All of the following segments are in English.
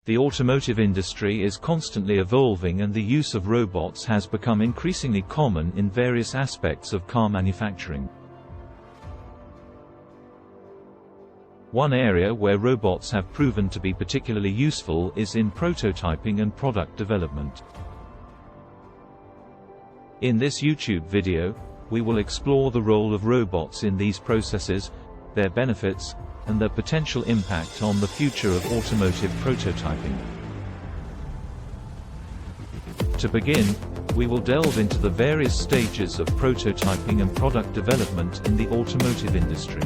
The automotive industry is constantly evolving, and the use of robots has become increasingly common in various aspects of car manufacturing. One area where robots have proven to be particularly useful is in prototyping and product development. In this YouTube video, we will explore the role of robots in these processes, their benefits, and their potential impact on the future of automotive prototyping. To begin, we will delve into the various stages of prototyping and product development in the automotive industry.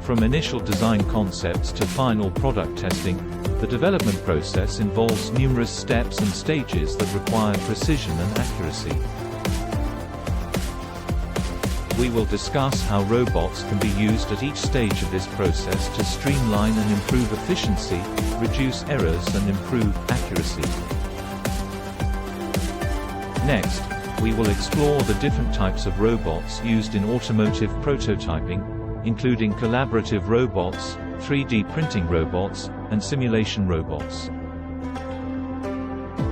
From initial design concepts to final product testing, the development process involves numerous steps and stages that require precision and accuracy. We will discuss how robots can be used at each stage of this process to streamline and improve efficiency, reduce errors and improve accuracy. Next, we will explore the different types of robots used in automotive prototyping, including collaborative robots, 3D printing robots, and simulation robots.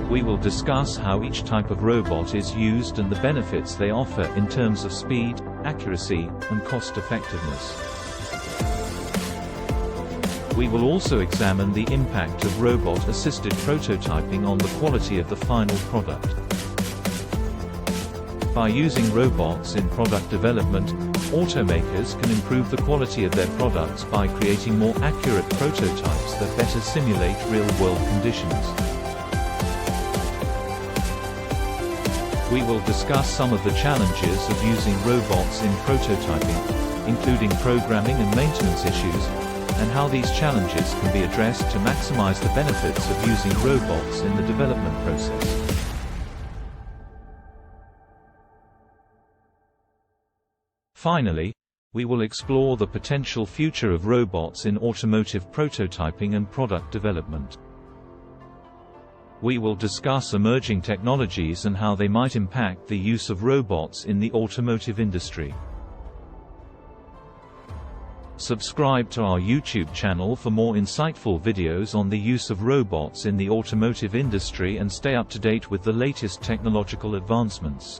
We will discuss how each type of robot is used and the benefits they offer in terms of speed, accuracy, and cost-effectiveness. We will also examine the impact of robot-assisted prototyping on the quality of the final product. By using robots in product development, automakers can improve the quality of their products by creating more accurate prototypes that better simulate real-world conditions. We will discuss some of the challenges of using robots in prototyping, including programming and maintenance issues, and how these challenges can be addressed to maximize the benefits of using robots in the development process. Finally, we will explore the potential future of robots in automotive prototyping and product development. We will discuss emerging technologies and how they might impact the use of robots in the automotive industry. Subscribe to our YouTube channel for more insightful videos on the use of robots in the automotive industry and stay up to date with the latest technological advancements.